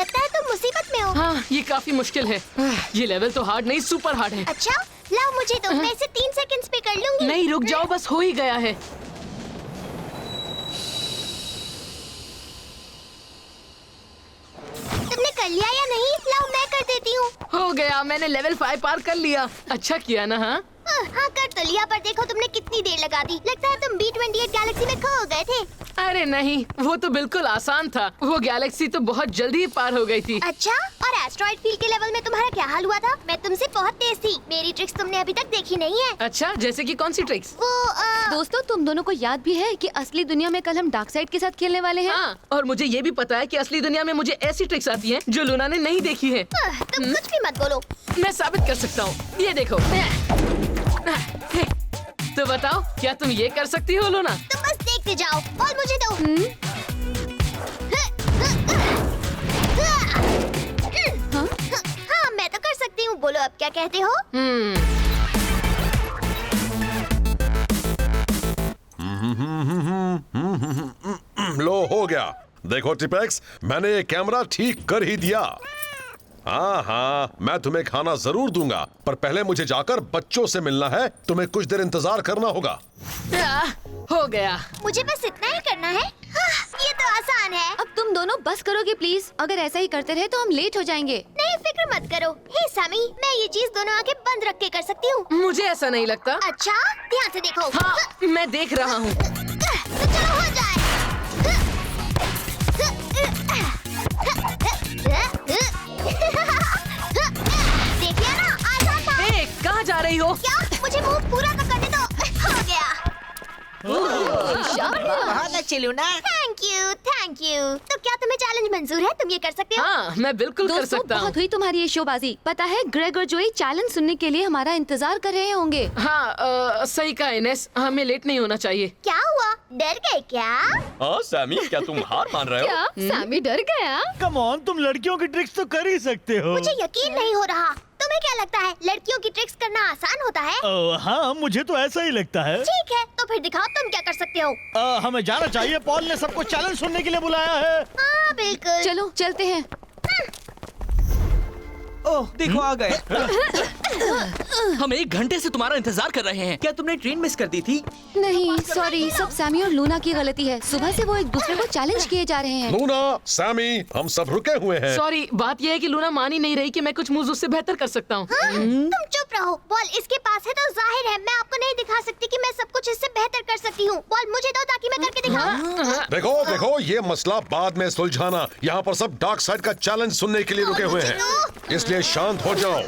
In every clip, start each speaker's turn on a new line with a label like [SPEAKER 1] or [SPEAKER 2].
[SPEAKER 1] लगता है तुम मुसीबत में हो।
[SPEAKER 2] हाँ, ये काफी मुश्किल है। ये लेवल तो हार्ड नहीं, सुपर हार्ड है।
[SPEAKER 1] अच्छा, लाओ मुझे दो, मैं इसे 3 सेकंड्स पे कर लूंगी।
[SPEAKER 2] नहीं, रुक जाओ, बस हो ही गया है।
[SPEAKER 1] तुमने कर लिया या नहीं? लाओ मैं कर देती हूँ।
[SPEAKER 2] हो गया, मैंने लेवल 5 पार कर लिया। अच्छा किया ना? हाँ
[SPEAKER 1] हाँ कर तो लिया, पर देखो तुमने कितनी देर लगा दी। लगता है तुम B28 गैलेक्सी में खो गए थे।
[SPEAKER 2] अरे नहीं, वो तो बिल्कुल आसान था। वो गैलेक्सी तो बहुत जल्दी ही पार हो गई थी।
[SPEAKER 1] अच्छा, और एस्ट्रॉइड फील्ड के लेवल में तुम्हारा क्या हाल हुआ था? मैं तुमसे बहुत तेज थी। मेरी ट्रिक्स तुमने अभी तक देखी नहीं है।
[SPEAKER 2] अच्छा, जैसे कि कौन सी ट्रिक्स?
[SPEAKER 1] वो
[SPEAKER 3] दोस्तों, तुम दोनों को याद भी है कि असली दुनिया में कल हम डार्क साइड के साथ खेलने वाले हैं।
[SPEAKER 2] हाँ, और मुझे ये भी पता है कि असली दुनिया में मुझे ऐसी ट्रिक्स आती हैं जो लूना ने नहीं देखी है।
[SPEAKER 1] तुम कुछ भी मत बोलो।
[SPEAKER 2] मैं साबित कर सकता हूँ, ये देखो। तो बताओ, क्या तुम ये कर सकती हो लूना?
[SPEAKER 1] तुम बस देखते जाओ। बॉल मुझे दो। हाँ, मैं तो कर सकती हूँ। बोलो अब क्या कहते हो?
[SPEAKER 4] लो, हो गया। देखो टिपेक्स, मैंने ये कैमरा ठीक कर ही दिया। हाँ हाँ, मैं तुम्हें खाना जरूर दूंगा, पर पहले मुझे जाकर बच्चों से मिलना है। तुम्हें कुछ देर इंतजार करना होगा।
[SPEAKER 2] हो गया।
[SPEAKER 1] मुझे बस इतना ही करना है। ये तो आसान है।
[SPEAKER 3] अब तुम दोनों बस करोगे प्लीज? अगर ऐसा ही करते रहे तो हम लेट हो जाएंगे।
[SPEAKER 1] नहीं, फिक्र मत करो। हे सामी, मैं ये चीज दोनों आंखें बंद रख के कर सकती हूँ।
[SPEAKER 2] मुझे ऐसा नहीं लगता।
[SPEAKER 1] अच्छा, ध्यान से देखो।
[SPEAKER 2] हाँ, मैं देख रहा हूँ।
[SPEAKER 1] तो चलो हो जाए। देख लिया ना, आसान था।
[SPEAKER 2] ए, कहाँ जा रही हो?
[SPEAKER 1] क्या? मुझे मुंह पूरा तो करने दो। हो गया।
[SPEAKER 5] बहुत अच्छी लूना।
[SPEAKER 1] Thank you. तो क्या तुम्हें चैलेंज मंजूर है? तुम ये कर सकते हो?
[SPEAKER 2] हाँ, मैं बिल्कुल कर
[SPEAKER 3] दोस्तों,
[SPEAKER 2] सकता हूँ।
[SPEAKER 3] बहुत हुई तुम्हारी ये शोबाजी। पता है, ग्रेग और जोई चैलेंज सुनने के लिए हमारा इंतजार कर रहे होंगे।
[SPEAKER 2] हाँ, सही कहा इनेस, हमें लेट नहीं होना चाहिए।
[SPEAKER 1] क्या हुआ? डर गए क्या?
[SPEAKER 6] हाँ सैमी, क्या तुम हार मान रहे हो?
[SPEAKER 3] क्या सैमी डर गया?
[SPEAKER 7] कम ऑन, तुम लड़कियों की ट्रिक्स तो कर ही सकते हो।
[SPEAKER 1] मुझे यकीन नहीं हो रहा। तुम्हें क्या लगता है लड़कियों की ट्रिक्स करना आसान होता है?
[SPEAKER 7] हाँ, मुझे तो ऐसा ही लगता है।
[SPEAKER 1] ठीक है, तो फिर दिखाओ तुम क्या कर सकते हो।
[SPEAKER 7] हमें जाना चाहिए। पॉल ने सबको चैलेंज सुनने के लिए बुलाया है।
[SPEAKER 1] हाँ बिल्कुल।
[SPEAKER 3] चलो चलते हैं।
[SPEAKER 5] ओह, देखो आ गए।
[SPEAKER 6] हम 1 घंटे से तुम्हारा इंतजार कर रहे हैं।
[SPEAKER 5] क्या तुमने ट्रेन मिस कर दी थी?
[SPEAKER 3] नहीं, सॉरी, सब सैमी और लूना की गलती है। सुबह से वो एक दूसरे को चैलेंज किए जा रहे हैं।
[SPEAKER 4] लूना, सैमी, हम सब रुके हुए हैं।
[SPEAKER 2] सॉरी, बात यह है कि लूना मान ही नहीं रही कि मैं कुछ मूव्स उससे बेहतर कर सकता हूँ।
[SPEAKER 1] तुम चुप रहो। बॉल इसके पास है तो जाहिर है मैं आपको नहीं दिखा सकती कि मैं सब कुछ इससे बेहतर कर सकती हूँ। बॉल मुझे दो ताकि मैं करके दिखाऊं।
[SPEAKER 4] देखो देखो, ये मसला बाद में सुलझाना। यहाँ पर सब डार्क साइड का चैलेंज सुनने के लिए रुके हुए हैं, इसलिए शांत हो जाओ।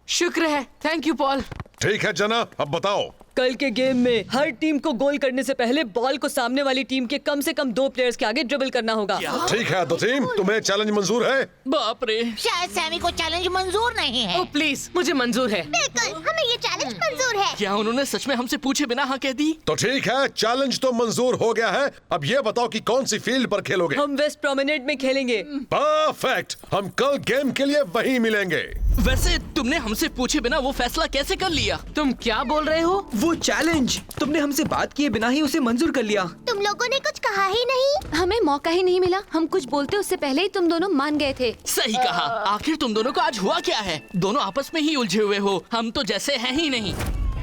[SPEAKER 2] शुक्र है, थैंक यू पॉल।
[SPEAKER 4] ठीक है जना, अब बताओ।
[SPEAKER 8] कल के गेम में हर टीम को गोल करने से पहले बॉल को सामने वाली टीम के कम से कम 2 प्लेयर्स के आगे ड्रिबल करना होगा।
[SPEAKER 4] ठीक है, तो टीम, तुम्हें चैलेंज मंजूर है?
[SPEAKER 6] बाप रे,
[SPEAKER 5] शायद सैमी को चैलेंज मंजूर नहीं है।
[SPEAKER 2] ओ प्लीज, मुझे मंजूर है।
[SPEAKER 1] बिल्कुल, हमें ये चैलेंज मंजूर है।
[SPEAKER 6] क्या उन्होंने सच में हमसे पूछे बिना हाँ कह दी?
[SPEAKER 4] तो ठीक है, चैलेंज तो मंजूर हो गया है। अब ये बताओ कि कौन सी फील्ड पर खेलोगे?
[SPEAKER 8] हम वेस्ट प्रोमेनेड में खेलेंगे।
[SPEAKER 4] परफेक्ट, हम कल गेम के लिए वहीं मिलेंगे।
[SPEAKER 6] वैसे तुमने हमसे पूछे बिना वो फैसला कैसे कर लिया?
[SPEAKER 2] तुम क्या बोल रहे हो?
[SPEAKER 5] वो चैलेंज तुमने हमसे बात किए बिना ही उसे मंजूर कर लिया।
[SPEAKER 1] तुम लोगों ने कुछ कहा ही नहीं।
[SPEAKER 3] हमें मौका ही नहीं मिला। हम कुछ बोलते उससे पहले ही तुम दोनों मान गए थे।
[SPEAKER 6] सही कहा। आखिर तुम दोनों को आज हुआ क्या है? दोनों आपस में ही उलझे हुए हो। हम तो जैसे हैं ही नहीं।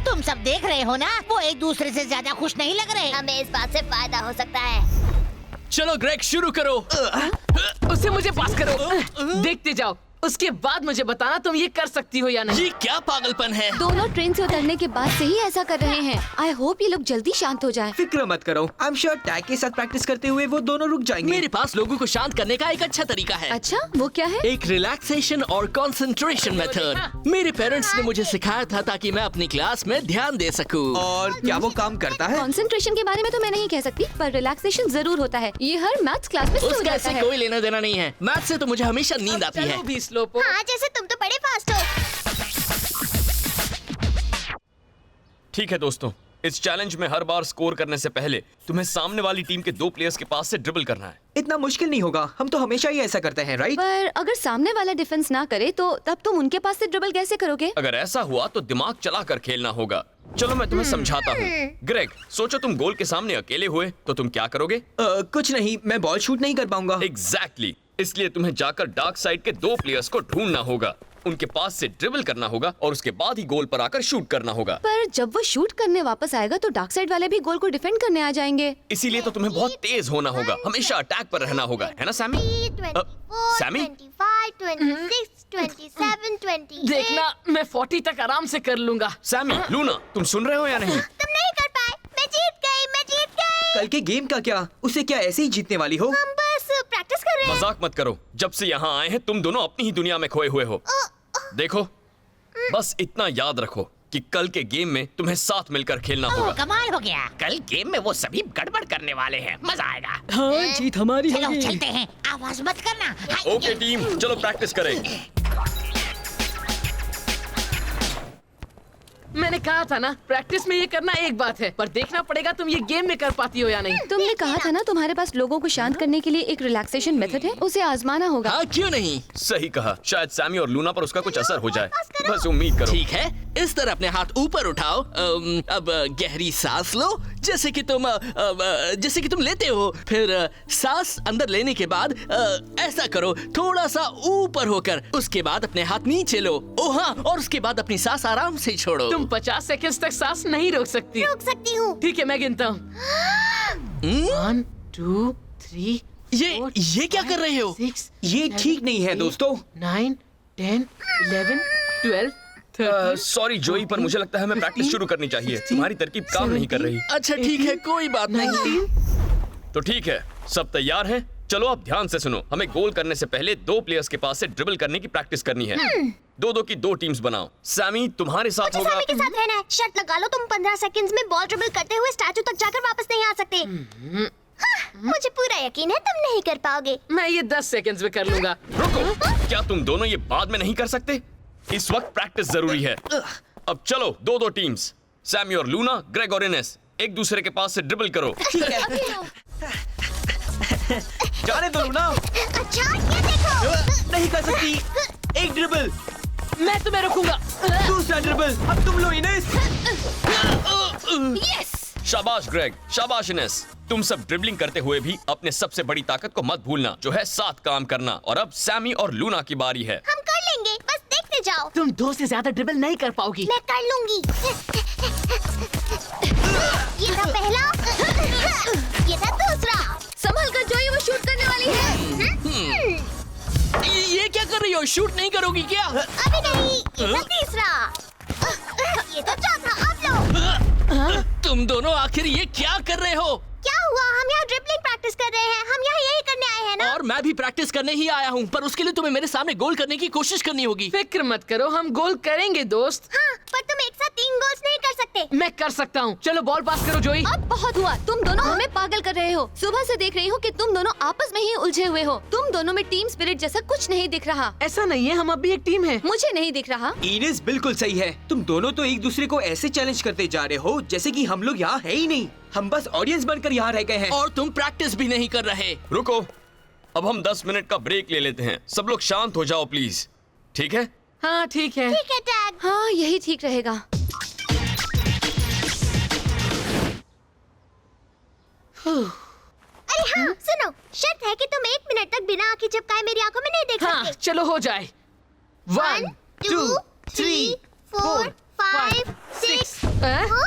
[SPEAKER 9] तुम सब देख रहे हो ना, वो एक दूसरे से ज्यादा खुश नहीं लग रहे।
[SPEAKER 1] हमें इस बात से फायदा हो सकता है।
[SPEAKER 6] चलो ग्रेग, शुरू करो।
[SPEAKER 2] उसे मुझे पास करो। देखते जाओ, उसके बाद मुझे बताना तुम ये कर सकती हो या नहीं।
[SPEAKER 6] ये क्या पागलपन है?
[SPEAKER 3] दोनों ट्रेन से उतरने के बाद से ही ऐसा कर रहे हैं। आई होप ये लोग जल्दी शांत हो जाएं।
[SPEAKER 5] फिक्र मत करो, आई एम श्योर टैग के साथ प्रैक्टिस करते हुए वो दोनों रुक जाएंगे।
[SPEAKER 6] मेरे पास लोगों को शांत करने का एक अच्छा तरीका है।
[SPEAKER 3] अच्छा, वो क्या है?
[SPEAKER 6] एक रिलैक्सेशन और कंसंट्रेशन मेथड। मेरे पेरेंट्स ने मुझे सिखाया था ताकि मैं अपनी क्लास में ध्यान दे सकूं।
[SPEAKER 5] और क्या वो काम करता है?
[SPEAKER 3] कंसंट्रेशन के बारे में तो मैं नहीं कह सकती, पर रिलैक्सेशन जरूर होता है। ये हर मैथ्स क्लास में सिखाया
[SPEAKER 6] उसका
[SPEAKER 3] जाता
[SPEAKER 6] इससे
[SPEAKER 3] है।
[SPEAKER 6] कोई लेना देना नहीं है। मैथ से तो मुझे हमेशा नींद आती है।
[SPEAKER 2] चलो भी स्लोपो।
[SPEAKER 1] हाँ, जैसे तुम तो बड़े फास्ट हो।
[SPEAKER 6] ठीक है दोस्तों, इस चैलेंज में हर बार स्कोर करने से पहले तुम्हें सामने वाली टीम के 2 प्लेयर्स के पास से ड्रिबल करना है।
[SPEAKER 5] इतना मुश्किल नहीं होगा, हम तो हमेशा ही ऐसा करते हैं, राइट?
[SPEAKER 3] पर अगर सामने वाला डिफेंस ना करे तो तब तुम उनके पास से ड्रिबल कैसे करोगे?
[SPEAKER 6] अगर ऐसा हुआ तो दिमाग चलाकर खेलना होगा। चलो मैं तुम्हें समझाता हूँ। ग्रेग, सोचो तुम गोल के सामने अकेले हुए तो तुम क्या करोगे?
[SPEAKER 5] कुछ नहीं, मैं बॉल शूट नहीं कर पाऊंगा।
[SPEAKER 6] एग्जैक्टली। इसलिए तुम्हें जाकर डार्क साइड के 2 प्लेयर्स को ढूंढना होगा, उनके पास से ड्रिबल करना होगा और उसके बाद ही गोल पर आकर शूट करना होगा।
[SPEAKER 3] पर जब वो शूट करने वापस आएगा तो डार्क साइड वाले भी गोल को डिफेंड करने आ जाएंगे।
[SPEAKER 6] इसीलिए तो तुम्हें बहुत तेज होना होगा, हमेशा अटैक पर रहना होगा, है ना सैमी?
[SPEAKER 1] 24,
[SPEAKER 6] सैमी?
[SPEAKER 1] 25, 26, 27, 28।
[SPEAKER 2] देखना मैं 40 तक आराम से कर लूंगा।
[SPEAKER 6] सैमी, लूना, तुम सुन रहे हो या नहीं?
[SPEAKER 1] तुम नहीं कर पाए। मैं जीत गई, मैं जीत गई।
[SPEAKER 5] कल के गेम का क्या? उसे क्या ऐसे ही जीतने वाली हो?
[SPEAKER 1] हम बस प्रैक्टिस कर रहे हैं।
[SPEAKER 6] मजाक मत करो, जब से यहाँ आए हैं तुम दोनों अपनी ही दुनिया में खोए हुए हो। देखो, बस इतना याद रखो कि कल के गेम में तुम्हें साथ मिलकर खेलना होगा।
[SPEAKER 9] कमाल हो गया।
[SPEAKER 10] कल गेम में वो सभी गड़बड़ करने वाले हैं, मजा आएगा।
[SPEAKER 8] हाँ, जीत हमारी
[SPEAKER 9] चलो
[SPEAKER 8] होगी।
[SPEAKER 9] चलते हैं, आवाज मत करना। हाँ,
[SPEAKER 6] ओके टीम, चलो प्रैक्टिस करें।
[SPEAKER 2] मैंने कहा था ना, प्रैक्टिस में ये करना एक बात है, पर देखना पड़ेगा तुम ये गेम में कर पाती हो या नहीं।
[SPEAKER 3] तुमने कहा था ना तुम्हारे पास लोगों को शांत करने के लिए एक रिलैक्सेशन मेथड है, उसे आजमाना होगा।
[SPEAKER 10] हाँ, क्यों नहीं?
[SPEAKER 6] सही कहा, शायद सैमी और लूना पर उसका कुछ असर हो जाए, बस उम्मीद करो।
[SPEAKER 10] ठीक है, इस तरह अपने हाथ ऊपर उठाओ। अब गहरी सांस लो, जैसे कि तुम लेते हो। फिर सांस अंदर लेने के बाद ऐसा करो, थोड़ा सा ऊपर होकर। उसके बाद अपने हाथ नीचे लो। ओह हाँ, और उसके बाद अपनी सांस आराम से छोड़ो।
[SPEAKER 2] तुम 50 सेकंड्स तक सांस नहीं रोक सकती।
[SPEAKER 1] रोक सकती हूँ।
[SPEAKER 2] ठीक है, मैं गिनता हूँ। 1, 2, 3,
[SPEAKER 10] ये क्या कर रहे हो?
[SPEAKER 2] 6,
[SPEAKER 5] ये ठीक नहीं है दोस्तों।
[SPEAKER 2] 9, 10, 11, 12, 13।
[SPEAKER 6] सॉरी जोई, पर मुझे लगता है हमें प्रैक्टिस शुरू करनी चाहिए। तुम्हारी तरकीब काम नहीं कर रही।
[SPEAKER 10] अच्छा ठीक है, कोई बात नहीं।
[SPEAKER 6] तो ठीक है, सब तैयार हैं? चलो अब ध्यान से सुनो, हमें गोल करने से पहले 2 प्लेयर्स के पास से ड्रिबल करने की प्रैक्टिस करनी है। 2-2 की 2 टीम्स बनाओ। सैमी तुम्हारे साथ होगा।
[SPEAKER 1] सैमी के साथ रहना है। शर्त लगा लो, तुम 15 सेकंड्स में बॉल ड्रिबल करते हुए स्टैचू तक जाकर वापस नहीं आ सकते। हाँ, मुझे पूरा यकीन है तुम नहीं कर पाओगे।
[SPEAKER 2] मैं ये 10 सेकंड्स में कर लूंगा।
[SPEAKER 6] रुको, क्या तुम दोनों ये बाद में नहीं कर सकते? इस वक्त प्रैक्टिस जरूरी है। अब चलो 2-2 टीम्स, सैमी और लूना, ग्रेग और इनेस, एक दूसरे के पास से ड्रिबल करो।
[SPEAKER 5] जाने दो लूना।
[SPEAKER 1] अच्छा, ये देखो।
[SPEAKER 5] नहीं कर सकती। एक ड्रिबल,
[SPEAKER 2] मैं तुम्हें रोकूंगा।
[SPEAKER 5] दूसरा ड्रिबल। अब तुम लो इनेस।
[SPEAKER 6] शाबाश ग्रेग, शाबाश इनेस। तुम सब ड्रिबलिंग करते हुए भी अपने सबसे बड़ी ताकत को मत भूलना, जो है साथ काम करना। और अब सैमी और लूना की बारी है।
[SPEAKER 1] हम कर लेंगे, बस देखते जाओ।
[SPEAKER 2] तुम 2 से ज्यादा ड्रिबल नहीं कर पाओगी।
[SPEAKER 1] मैं कर लूंगी। ये था पहला, ये था दूसरा।
[SPEAKER 3] संभल कर जोई, वो शूट करने वाली है।
[SPEAKER 10] ये क्या कर रही हो? शूट नहीं करोगी क्या?
[SPEAKER 1] अभी नहीं, ये था तीसरा। ये तो चौथा। अब लो।
[SPEAKER 10] तुम दोनों आखिर ये क्या कर रहे हो?
[SPEAKER 1] क्या हुआ? हम यहाँ ड्रिबलिंग प्रैक्टिस कर रहे हैं। हम यहाँ यही करने आए हैं ना।
[SPEAKER 10] और मैं भी प्रैक्टिस करने ही आया हूँ, पर उसके लिए तुम्हें मेरे सामने गोल करने की कोशिश करनी होगी।
[SPEAKER 2] फिक्र मत करो, हम गोल करेंगे दोस्त।
[SPEAKER 1] हाँ, पर तुम एक साथ 3 गोल्स नहीं कर सकते।
[SPEAKER 2] मैं कर सकता हूँ। चलो बॉल पास करो जोई।
[SPEAKER 3] अब बहुत हुआ, तुम दोनों हमें पागल कर रहे हो। सुबह से देख रही हूँ कि तुम दोनों आपस में ही उलझे हुए हो। तुम दोनों में टीम स्पिरिट जैसा कुछ नहीं दिख रहा।
[SPEAKER 2] ऐसा नहीं है, हम अब भी एक टीम है।
[SPEAKER 3] मुझे नहीं दिख रहा।
[SPEAKER 5] इनेस बिल्कुल सही है। तुम दोनों तो एक दूसरे को ऐसे चैलेंज करते जा रहे हो जैसे कि हम लोग यहाँ है ही नहीं। हम बस ऑडियंस बनकर यहाँ रह गए हैं।
[SPEAKER 10] और तुम प्रैक्टिस भी नहीं कर रहे।
[SPEAKER 6] रुको, अब हम 10 मिनट का ब्रेक ले लेते हैं। सब लोग शांत हो जाओ प्लीज, ठीक है?
[SPEAKER 2] हाँ ठीक है।
[SPEAKER 1] ठीक है टैग।
[SPEAKER 3] हाँ, यही ठीक रहेगा।
[SPEAKER 1] अरे हाँ, सुनो, शर्त है कि तुम 1 मिनट तक बिना आंखें झपकाए मेरी आंखों में नहीं देख
[SPEAKER 2] हाँ
[SPEAKER 1] सकते।
[SPEAKER 2] चलो हो जाए। 1,
[SPEAKER 1] 2, 3, 4, 5, 6।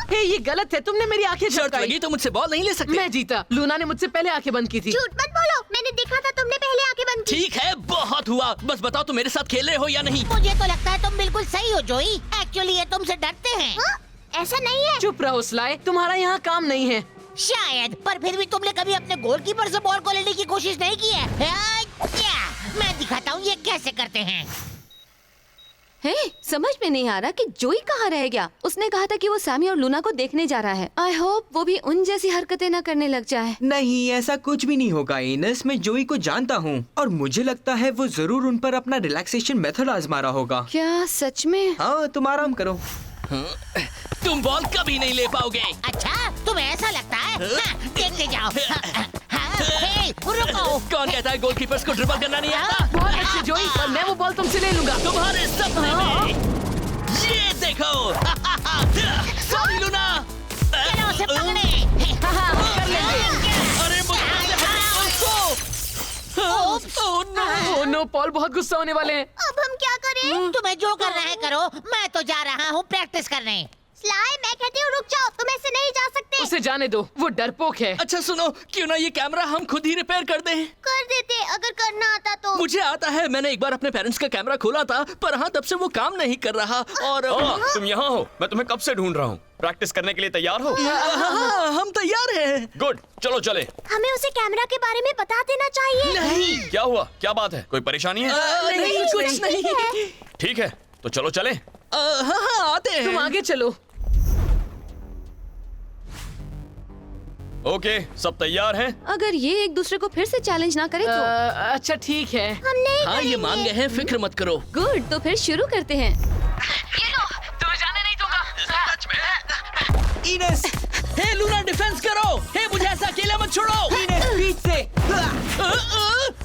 [SPEAKER 2] हे ये गलत है, तुमने मेरी आंखें
[SPEAKER 10] शर्त
[SPEAKER 2] झपकाई।
[SPEAKER 10] लगी तो मुझसे बॉल नहीं ले सकते।
[SPEAKER 2] मैं जीता। लूना ने मुझसे पहले आंखें बंद की थी।
[SPEAKER 1] झूठ मत बोलो, मैंने देखा था तुमने पहले आंखें बंद की।
[SPEAKER 10] ठीक है, बहुत हुआ। बस बताओ तुम मेरे साथ खेल रहे हो या नहीं?
[SPEAKER 9] मुझे तो लगता है तुम बिल्कुल सही हो जोई। एक्चुअली ये तुमसे डरते हैं।
[SPEAKER 1] हाँ? ऐसा नहीं है।
[SPEAKER 2] चुप रहो स्लाइ, तुम्हारा यहाँ काम नहीं है।
[SPEAKER 9] शायद, पर फिर भी तुमने कभी अपने गोलकीपर से बॉल को लेने की कोशिश नहीं की है। क्या? मैं दिखाता हूँ ये कैसे करते हैं।
[SPEAKER 3] हे, समझ में नहीं आ रहा कि जोई कहाँ रह गया। उसने कहा था कि वो सैमी और लूना को देखने जा रहा है। आई होप वो भी उन जैसी हरकतें न करने लग जाए।
[SPEAKER 5] नहीं, ऐसा कुछ भी नहीं होगा इनेस। मैं जोई को जानता हूँ और मुझे लगता है वो जरूर उन पर अपना रिलैक्सेशन मेथड आजमा रहा होगा।
[SPEAKER 3] क्या सच में?
[SPEAKER 5] हाँ, तुम आराम करो।
[SPEAKER 10] तुम बॉल कभी नहीं ले पाओगे।
[SPEAKER 9] अच्छा, तुम्हें ऐसा लगता है? हाँ, देखते जाओ। हे, रुको।
[SPEAKER 10] कौन कहता है गोलकीपर्स को ड्रिबल करना नहीं आता?
[SPEAKER 2] बहुत अच्छे जोई, पर मैं वो बॉल तुमसे ले लूंगा।
[SPEAKER 10] तुम्हारे सपने में। ये देखो। Sorry Luna.
[SPEAKER 9] चलो उसे पकड़े।
[SPEAKER 2] कर लेंगे।
[SPEAKER 10] अरे मुझे उसको। Oh no.
[SPEAKER 2] नो, पॉल बहुत गुस्सा होने वाले हैं।
[SPEAKER 1] अब हम क्या करें?
[SPEAKER 9] तुम्हें जो करना है करो, मैं तो जा रहा हूँ प्रैक्टिस करने।
[SPEAKER 1] स्लाई, मैं कहती हूँ रुक जाओ, तुम ऐसे नहीं जा सकते।
[SPEAKER 2] उसे जाने दो, वो डरपोक है।
[SPEAKER 10] अच्छा सुनो, क्यों ना ये कैमरा हम खुद ही रिपेयर कर दें?
[SPEAKER 1] कर देते अगर करना आता तो।
[SPEAKER 10] मुझे आता है, मैंने एक बार अपने पेरेंट्स का कैमरा खोला था, पर हाँ तब से वो काम नहीं कर रहा। और
[SPEAKER 6] तुम यहाँ हो? मैं तुम्हें कब से ढूंढ रहा हूँ। प्रैक्टिस करने के लिए तैयार हो?
[SPEAKER 10] हाँ, हम तैयार हैं।
[SPEAKER 6] गुड, चलो चले।
[SPEAKER 1] हमें उसे कैमरा के बारे में बता देना चाहिए।
[SPEAKER 10] नहीं,
[SPEAKER 6] क्या हुआ? क्या बात है? कोई परेशानी है?
[SPEAKER 10] नहीं कुछ नहीं।
[SPEAKER 6] ठीक है, तो चलो चले।
[SPEAKER 10] हाँ हाँ आते हैं।
[SPEAKER 2] तुम आगे चलो।
[SPEAKER 6] ओके, सब तैयार हैं?
[SPEAKER 3] अगर ये एक दूसरे को फिर से चैलेंज ना करे तो
[SPEAKER 2] अच्छा ठीक है।
[SPEAKER 1] हम नहीं
[SPEAKER 10] हाँ ये मान गए हैं, फिक्र मत करो।
[SPEAKER 3] गुड, तो फिर शुरू करते हैं।
[SPEAKER 2] ये लो, तुम्हें जाने नहीं दूंगा।
[SPEAKER 5] इनेस,
[SPEAKER 10] हे लूना, डिफेंस करो। हे मुझे ऐसा अकेला मत छोड़ो।
[SPEAKER 5] इनेस बीच से।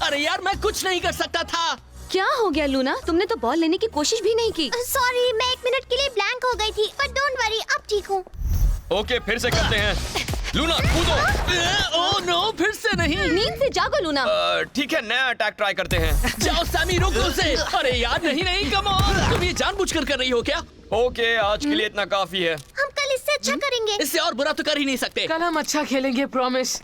[SPEAKER 10] अरे यार मैं कुछ नहीं कर सकता था।
[SPEAKER 3] क्या हो गया लूना? तुमने तो बॉल लेने की कोशिश भी नहीं की।
[SPEAKER 1] सॉरी, मैं 1 मिनट के लिए ब्लैंक हो गई थी, पर डोंट वरी, अब ठीक हूँ।
[SPEAKER 6] ओके, फिर से करते हैं। लूना कूदो।
[SPEAKER 10] ओह नो, फिर से नहीं।
[SPEAKER 3] नींद से जागो लूना।
[SPEAKER 6] ठीक है, नया अटैक ट्राई करते हैं।
[SPEAKER 10] जाओ सैमी, रोको उसे। अरे यार नहीं नहीं, कम ऑन। तुम ये जानबूझकर कर रही हो क्या?
[SPEAKER 6] ओके, आज के लिए इतना काफी है।
[SPEAKER 1] हम कल इससे अच्छा करेंगे।
[SPEAKER 10] इससे और बुरा तो कर ही नहीं सकते।
[SPEAKER 2] कल हम अच्छा खेलेंगे, प्रॉमिस।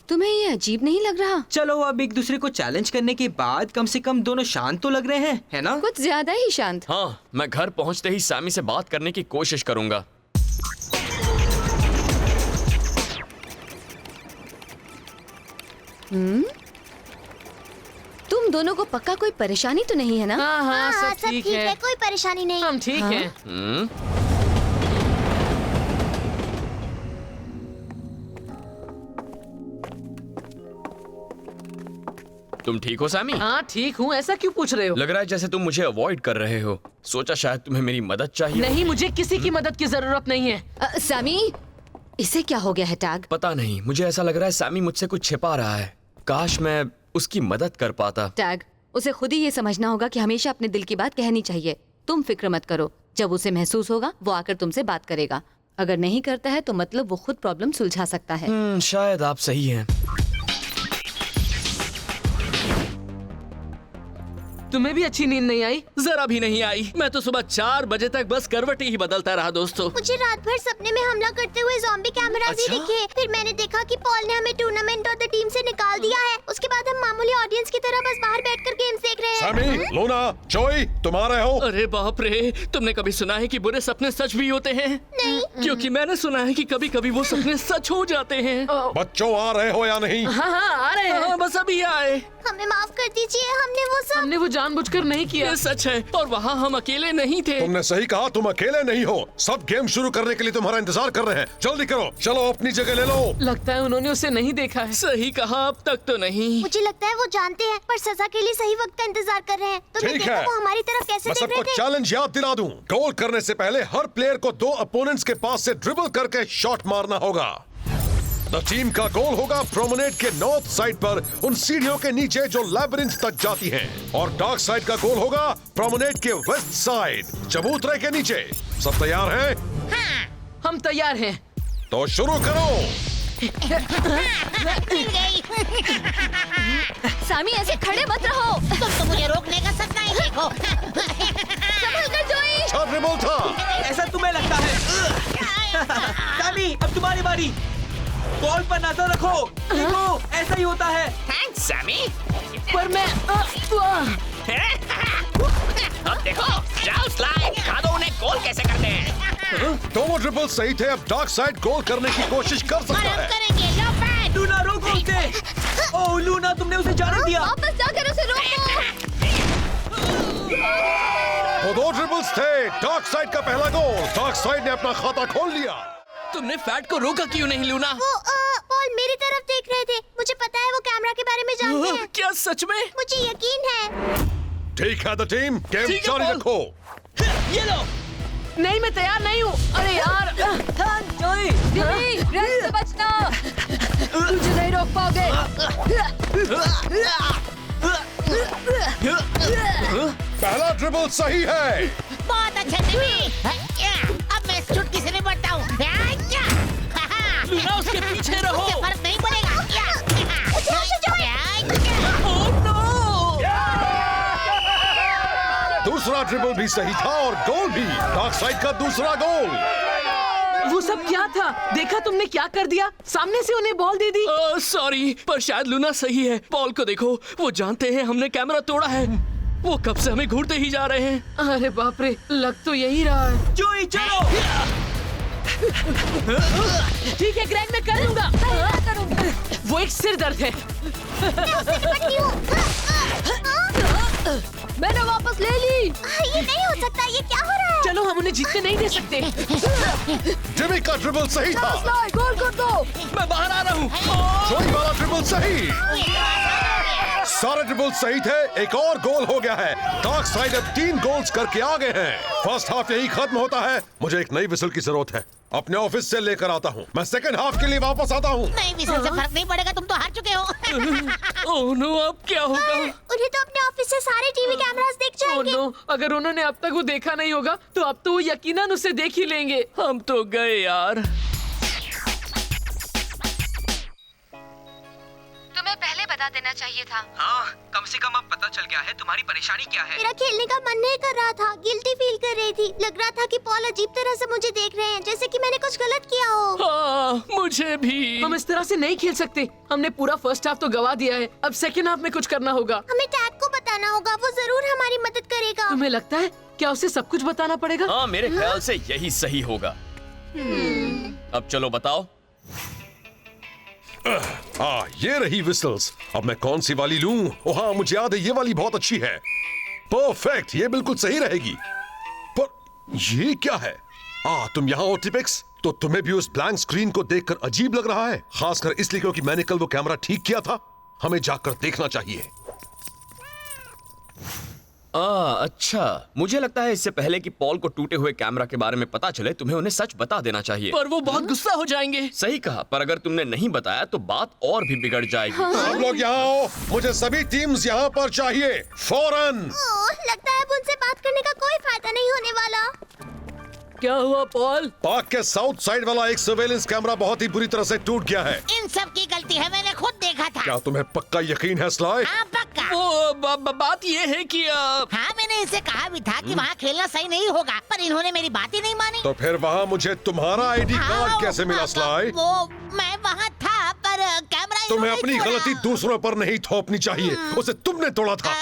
[SPEAKER 3] तुम्हें ये अजीब नहीं लग रहा?
[SPEAKER 5] चलो अब एक दूसरे को चैलेंज करने के बाद कम से कम दोनों शांत तो लग रहे हैं, है ना?
[SPEAKER 3] कुछ ज्यादा ही शांत।
[SPEAKER 6] हाँ, मैं घर पहुंचते ही सैमी से बात करने की कोशिश करूंगा।
[SPEAKER 3] तुम दोनों को पक्का कोई परेशानी तो नहीं है ना?
[SPEAKER 2] हाँ हाँ, सब ठीक है।
[SPEAKER 1] कोई परेशानी नहीं।
[SPEAKER 2] हम ठीक हैं।
[SPEAKER 6] तुम ठीक हो सैमी?
[SPEAKER 2] हाँ ठीक हूँ, ऐसा क्यों पूछ रहे हो?
[SPEAKER 6] लग रहा है जैसे तुम मुझे अवॉइड कर रहे हो। सोचा शायद तुम्हें मेरी मदद चाहिए।
[SPEAKER 2] नहीं, मुझे किसी की मदद की जरूरत नहीं है।
[SPEAKER 3] सैमी, इसे क्या हो गया है टैग?
[SPEAKER 6] पता नहीं, मुझे ऐसा लग रहा है सैमी मुझसे कुछ छिपा रहा है। काश मैं उसकी मदद कर पाता।
[SPEAKER 3] टैग, उसे खुद ही ये समझना होगा कि हमेशा अपने दिल की बात कहनी चाहिए। तुम फिक्र मत करो, जब उसे महसूस होगा वो आकर तुमसे बात करेगा। अगर नहीं करता है तो मतलब वो खुद प्रॉब्लम सुलझा सकता है।
[SPEAKER 6] शायद आप सही हैं।
[SPEAKER 2] तुम्हें भी अच्छी नींद नहीं आई?
[SPEAKER 10] जरा भी नहीं आई। मैं तो सुबह 4 बजे तक बस करवटी ही बदलता रहा दोस्तों।
[SPEAKER 1] मुझे रात भर सपने में हमला करते हुए ज़ॉम्बी कैमरास भी दिखे। फिर मैंने देखा कि पॉल ने हमें टूर्नामेंट और द टीम से निकाल दिया है। उसके बाद हम मामूली ऑडियंस की तरह बस बाहर बैठकर गेम्स देख रहे हैं।
[SPEAKER 4] सैमी, लूना, जोई, तुम आ रहे हो?
[SPEAKER 10] अरे बाप रे, तुमने कभी सुना है कि बुरे सपने सच भी होते हैं?
[SPEAKER 1] नहीं।
[SPEAKER 10] क्योंकि मैंने सुना है कि कभी कभी वो सपने सच हो जाते हैं।
[SPEAKER 4] बच्चों आ रहे हो या नहीं?
[SPEAKER 2] हाँ हाँ आ रहे हैं।
[SPEAKER 10] हाँ बस अभी आए।
[SPEAKER 1] हमें माफ कर दीजिए, हमने वो
[SPEAKER 2] जानबूझकर नहीं किया।
[SPEAKER 10] ये सच है, और वहाँ हम अकेले नहीं थे।
[SPEAKER 4] तुमने सही कहा, तुम अकेले नहीं हो। सब गेम शुरू करने के लिए तुम्हारा इंतजार कर रहे हैं। जल्दी करो, चलो अपनी जगह ले लो।
[SPEAKER 2] लगता है उन्होंने उसे नहीं देखा है।
[SPEAKER 10] सही कहा, अब तक तो नहीं।
[SPEAKER 1] मुझे लगता है वो जानते हैं, पर सजा के लिए सही वक्त का इंतजार कर रहे हैं। तुमने
[SPEAKER 4] ठीक
[SPEAKER 1] देखा
[SPEAKER 4] है,
[SPEAKER 1] वो हमारी तरफ कैसे
[SPEAKER 4] मैं
[SPEAKER 1] देख
[SPEAKER 4] सबको
[SPEAKER 1] रहे थे?
[SPEAKER 4] चैलेंज याद दिला दूं। गोल करने से पहले हर प्लेयर को 2 अपोनेंट्स के पास से ड्रिबल करके शॉट मारना होगा। द टीम का गोल होगा प्रोमेनेड के नॉर्थ साइड पर उन सीढ़ियों के नीचे जो लैबिरिंथ तक जाती हैं, और डार्क साइड का गोल होगा प्रोमेनेड के वेस्ट साइड चबूतरे के नीचे। सब तैयार हैं?
[SPEAKER 2] हम तैयार हैं।
[SPEAKER 4] तो शुरू करो।
[SPEAKER 3] सामी, ऐसे खड़े मत रहो।
[SPEAKER 9] तुम तो मुझे रोकने का सपना ही देखो।
[SPEAKER 3] संभल कर जोई।
[SPEAKER 4] अच्छा ड्रिबल था।
[SPEAKER 5] ऐसा तुम्हें लगता है? सैमी, अब तुम्हारी बारी। बॉल पर नजर रखो। देखो, ऐसा ही होता है।
[SPEAKER 10] Thanks Sammy.
[SPEAKER 2] पर मैं
[SPEAKER 10] अब देखो, जाओ स्लाइड, दिखा दो उन्हें गोल कैसे करते हैं।
[SPEAKER 4] दोनों ड्रिबल सही थे। अब डार्क साइड गोल करने की कोशिश कर सकता है।
[SPEAKER 9] करेंगे, लो बैट।
[SPEAKER 5] लूना, रोको उसे। ओह लूना, तुमने उसे जाने दिया।
[SPEAKER 3] वापस जाकर उसे रोको।
[SPEAKER 4] वो 2 ड्रिबल्स थे। डार्क साइड का पहला गोल। डार्क साइड ने अपना खाता खोल लिया।
[SPEAKER 10] तुमने फैट को रोका क्यों नहीं लूना?
[SPEAKER 1] वो पॉल मेरी तरफ देख रहे थे। मुझे पता है वो कैमरा के बारे में जानते हैं।
[SPEAKER 10] क्या सच में?
[SPEAKER 1] मुझे यकीन है।
[SPEAKER 4] ठीक है द टीम, गेम
[SPEAKER 10] ठीक है,
[SPEAKER 4] जारी
[SPEAKER 10] बॉल।
[SPEAKER 4] रखो।
[SPEAKER 10] ये लो।
[SPEAKER 2] नहीं, मैं तैयार नहीं हूँ। अरे यार,
[SPEAKER 5] जोई,
[SPEAKER 3] रेड से बचना।
[SPEAKER 2] मुझे नहीं रोक पाओगे।
[SPEAKER 4] पहला ड्रिबल सही है।
[SPEAKER 9] बहुत अच्छा सैमी। अब मैं इस चुटकी से निपटता हूँ।
[SPEAKER 10] लूना, उसके पीछे रहो।
[SPEAKER 9] उससे फर्क नहीं पड़ेगा।
[SPEAKER 10] Oh no!
[SPEAKER 4] दूसरा ड्रिबल भी सही था और गोल भी। डार्क साइड का दूसरा गोल।
[SPEAKER 2] वो सब क्या था? देखा तुमने क्या कर दिया? सामने से उन्हें बॉल दे दी।
[SPEAKER 10] सॉरी, पर शायद लूना सही है। बॉल को देखो, वो जानते हैं हमने कैमरा तोड़ा है। वो कब से हमें घूरते ही जा रहे हैं।
[SPEAKER 2] अरे बाप रे, लग तो यही रहा है।
[SPEAKER 5] जोई चलो।
[SPEAKER 2] ठीक है ग्रेग, मैं कर लूंगा। वो एक सिर दर्द है।
[SPEAKER 3] मैंने वापस ले ली।
[SPEAKER 1] ये नहीं हो सकता, ये क्या हो रहा है?
[SPEAKER 2] चलो, हम उन्हें जीतने नहीं दे सकते।
[SPEAKER 4] जिमी का ड्रिबल सही था।
[SPEAKER 3] गोल कर दो।
[SPEAKER 10] मैं बाहर आ रहा हूँ।
[SPEAKER 4] जोई वाला ड्रिबल सही। सारे ड्रिबल सही थे। एक और गोल हो गया है। डार्क साइड अब 3 गोल्स करके आगे हैं। फर्स्ट हाफ यही खत्म होता है। मुझे एक नई विसल की जरूरत है। अपने ऑफिस से लेकर आता हूँ। मैं सेकंड हाफ के लिए वापस आता हूँ।
[SPEAKER 9] नहीं, विसल से फर्क नहीं पड़ेगा, तुम तो हार चुके हो।
[SPEAKER 10] ओह नो, अब क्या होगा?
[SPEAKER 1] उन्हें तो अपने ऑफिस से सारे टीवी कैमरास दिख
[SPEAKER 2] ओह
[SPEAKER 1] जाएंगे।
[SPEAKER 2] नो, अगर उन्होंने अब तक वो देखा नहीं होगा तो अब तो वो यकीनन उसे देख ही लेंगे।
[SPEAKER 10] हम तो गए यार।
[SPEAKER 3] तुम्हें पहले बता देना चाहिए था।
[SPEAKER 5] हाँ, कम से कम अब पता चल गया है तुम्हारी परेशानी क्या है।
[SPEAKER 1] मेरा खेलने का मन नहीं कर रहा था। गिल्टी फील कर रही थी। लग रहा था कि पॉल अजीब तरह से मुझे देख रहे हैं, जैसे कि मैंने कुछ गलत किया हो।
[SPEAKER 10] हाँ, मुझे भी।
[SPEAKER 2] हम इस तरह से नहीं खेल सकते। हमने पूरा फर्स्ट हाफ तो गवा दिया है। अब सेकंड हाफ में कुछ करना होगा।
[SPEAKER 1] हमें टैग को बताना होगा, वो जरूर हमारी मदद करेगा।
[SPEAKER 2] तुम्हें लगता है क्या उसे सब कुछ बताना पड़ेगा?
[SPEAKER 6] हाँ, मेरे ख्याल से यही सही होगा। अब चलो बताओ।
[SPEAKER 4] ये रही विसल्स। अब मैं कौन सी वाली लूं? ओह हाँ, मुझे याद है, ये वाली बहुत अच्छी है। परफेक्ट, ये बिल्कुल सही रहेगी। पर ये क्या है? तुम यहाँ हो टिपेक्स? तो तुम्हें भी उस ब्लैंक स्क्रीन को देखकर अजीब लग रहा है, खासकर इसलिए क्योंकि मैंने कल वो कैमरा ठीक किया था। हमें जाकर देखना चाहिए।
[SPEAKER 6] अच्छा, मुझे लगता है इससे पहले कि पॉल को टूटे हुए कैमरा के बारे में पता चले, तुम्हें उन्हें सच बता देना चाहिए।
[SPEAKER 10] पर वो बहुत गुस्सा हो जाएंगे।
[SPEAKER 6] सही कहा, पर अगर तुमने नहीं बताया तो बात और भी बिगड़ जाएगी।
[SPEAKER 4] सब लोग यहाँ आओ। मुझे सभी टीम्स यहाँ पर चाहिए, फौरन।
[SPEAKER 1] लगता है अब उनसे बात करने का कोई फायदा नहीं होने वाला।
[SPEAKER 8] क्या हुआ पॉल?
[SPEAKER 4] पार्क के साउथ साइड वाला एक सर्वेलेंस कैमरा बहुत ही बुरी तरह से टूट गया है।
[SPEAKER 9] इन सब की गलती है, मैंने खुद देखा था।
[SPEAKER 4] क्या तुम्हें पक्का यकीन है स्लाइ?
[SPEAKER 9] हाँ, पक्का।
[SPEAKER 10] वो बात ये है कि
[SPEAKER 9] हाँ, मैंने इसे कहा भी था कि वहाँ खेलना सही नहीं होगा, पर इन्होंने मेरी बात ही नहीं मानी।
[SPEAKER 4] तो फिर वहाँ मुझे तुम्हारा आईडी कार्ड कैसे मिला स्लाइ?
[SPEAKER 9] वो मैं वहाँ था, पर कैमरा
[SPEAKER 4] तुम्हें
[SPEAKER 9] इन्होंने
[SPEAKER 4] अपनी
[SPEAKER 9] छोड़ा।
[SPEAKER 4] गलती दूसरों पर नहीं थोपनी चाहिए। उसे तुमने तोड़ा था।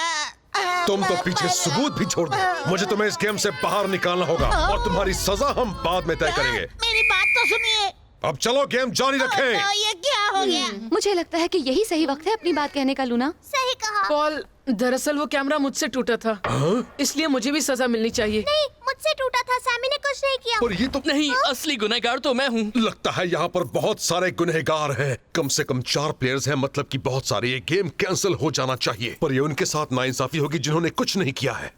[SPEAKER 4] तुम तो पीछे सबूत भी छोड़ दो। मुझे तुम्हें इस गेम से बाहर निकालना होगा और तुम्हारी सजा हम बाद में तय करेंगे।
[SPEAKER 9] मेरी बात तो सुनिए।
[SPEAKER 4] अब चलो गेम जारी रखें।
[SPEAKER 9] ये क्या हो गया?
[SPEAKER 3] मुझे लगता है कि यही सही वक्त है अपनी बात कहने का लूना।
[SPEAKER 1] सही कहा।
[SPEAKER 2] पॉल, दरअसल वो कैमरा मुझसे टूटा था, इसलिए मुझे भी सजा मिलनी चाहिए।
[SPEAKER 1] नहीं, मुझसे टूटा था। सैमी ने कुछ नहीं किया।
[SPEAKER 4] पर ये तो
[SPEAKER 10] नहीं, असली गुनहगार तो मैं हूँ।
[SPEAKER 4] लगता है यहाँ पर बहुत सारे गुनहगार हैं। कम से कम 4 प्लेयर्स हैं, मतलब कि बहुत सारे। ये गेम कैंसिल हो जाना चाहिए, पर ये उनके साथ नाइंसाफी होगी जिन्होंने कुछ नहीं किया है।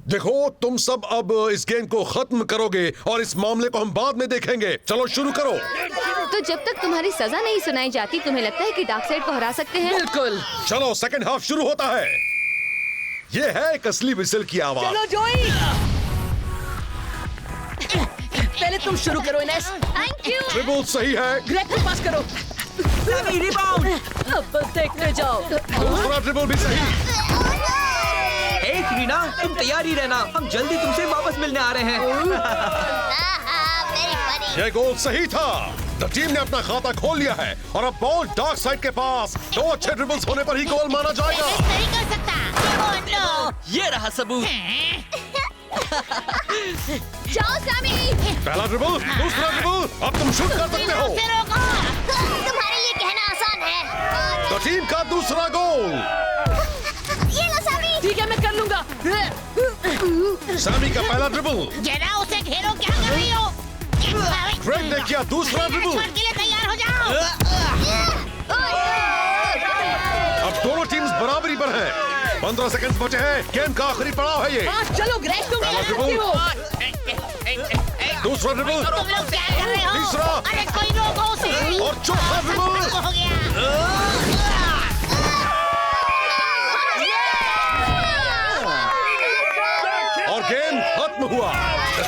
[SPEAKER 4] देखो, तुम सब अब इस गेम को खत्म करोगे और इस मामले को हम बाद में देखेंगे। चलो शुरू करो।
[SPEAKER 3] तो जब तक तुम्हारी सजा नहीं सुनाई जाती, तुम्हें लगता है कि डार्क साइड को हरा सकते हैं?
[SPEAKER 2] बिल्कुल।
[SPEAKER 4] चलो सेकंड हाफ शुरू होता है। ये है एक असली विसल की आवाज।
[SPEAKER 8] चलो जोई।
[SPEAKER 2] पहले तुम शुरू करो इनेस।
[SPEAKER 1] Thank you.
[SPEAKER 4] ट्रिबल सही है।
[SPEAKER 2] ग्रेग को पास करो।
[SPEAKER 5] Sammy rebound.
[SPEAKER 8] अब बस देखते जाओ।
[SPEAKER 4] दूसरा ट्रिबल भी सही।
[SPEAKER 5] रीना, तुम तैयार ही रहना, हम जल्दी तुमसे वापस मिलने आ रहे हैं।
[SPEAKER 4] ये गोल सही था। द टीम ने अपना खाता खोल लिया है और अब बॉल डार्क साइड के पास। 2 अच्छे ड्रिबल्स होने पर ही गोल माना जाएगा।
[SPEAKER 9] नहीं कर सकता।
[SPEAKER 10] ये रहा सबूत।
[SPEAKER 1] जाओ सैमी।
[SPEAKER 4] पहला ड्रिबल, दूसरा ड्रिबल, अब तुम शूट कर सकते हो।
[SPEAKER 1] तुम्हारे लिए कहना आसान है।
[SPEAKER 4] द टीम का दूसरा गोल।
[SPEAKER 1] ये लो सैमी।
[SPEAKER 2] ठीक है, मैं कर लूंगा।
[SPEAKER 4] सैमी का पहला ड्रिबल।
[SPEAKER 9] जरा उसे घेरो, क्या कर रही हो?
[SPEAKER 4] ग्रेग ने किया दूसरा ड्रिबल।
[SPEAKER 9] शॉट के लिए तैयार हो जाओ।
[SPEAKER 4] अब दोनों टीम्स बराबरी पर हैं। 15 सेकंड बचे हैं। गेम का आखिरी पड़ाव है ये।
[SPEAKER 2] चलो ग्रेग, तुम
[SPEAKER 4] पहला
[SPEAKER 2] क्या करती हो?
[SPEAKER 4] दूसरा ड्रिबल,
[SPEAKER 9] तुम लोग क्या कर रहे हो?
[SPEAKER 4] तीसरा।
[SPEAKER 9] अरे कोई रोको उसे।
[SPEAKER 4] और चौथा ड्रिबल।
[SPEAKER 9] हो गया।
[SPEAKER 4] और गेम खत्म हुआ।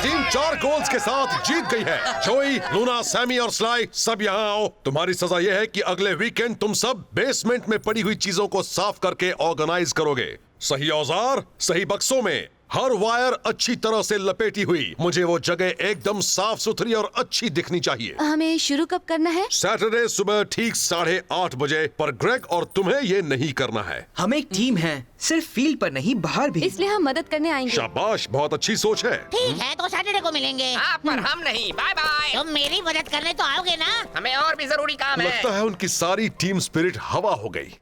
[SPEAKER 4] टीम 4 गोल्स के साथ जीत गई है। जोई, लूना, सैमी और स्लाई, सब यहाँ आओ। तुम्हारी सजा यह है कि अगले वीकेंड तुम सब बेसमेंट में पड़ी हुई चीजों को साफ करके ऑर्गेनाइज करोगे। सही औजार सही बक्सों में। हर वायर अच्छी तरह से लपेटी हुई। मुझे वो जगह एकदम साफ सुथरी और अच्छी दिखनी चाहिए।
[SPEAKER 3] हमें शुरू कब करना है?
[SPEAKER 4] सैटरडे सुबह ठीक 8:30 बजे। पर ग्रेग और तुम्हें ये नहीं करना है।
[SPEAKER 5] हम एक टीम है, सिर्फ फील्ड पर नहीं बाहर भी।
[SPEAKER 3] इसलिए हम मदद करने आएंगे।
[SPEAKER 4] शाबाश, बहुत अच्छी सोच है।
[SPEAKER 9] ठीक है, तो सैटरडे को मिलेंगे।
[SPEAKER 11] पर हम नहीं। Bye bye.
[SPEAKER 9] तुम मेरी मदद करने तो आओगे ना?
[SPEAKER 11] हमें और भी जरूरी काम है।
[SPEAKER 4] लगता है उनकी सारी टीम स्पिरिट हवा हो गई।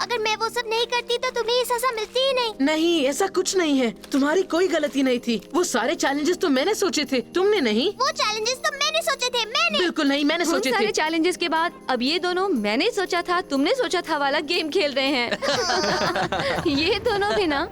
[SPEAKER 1] अगर मैं वो सब नहीं करती तो तुम्हें ये सजा मिलती ही नहीं।
[SPEAKER 2] नहीं, ऐसा कुछ नहीं है। तुम्हारी कोई गलती नहीं थी। वो सारे चैलेंजेस तो मैंने सोचे थे, तुमने नहीं।
[SPEAKER 1] वो चैलेंजेस तो मैंने सोचे थे। मैंने
[SPEAKER 2] बिल्कुल नहीं, मैंने
[SPEAKER 3] उन
[SPEAKER 2] सोचे
[SPEAKER 3] सारे
[SPEAKER 2] थे।
[SPEAKER 3] चैलेंजेस के बाद अब ये दोनों मैंने सोचा था तुमने सोचा था वाला गेम खेल रहे हैं। ये दोनों भी ना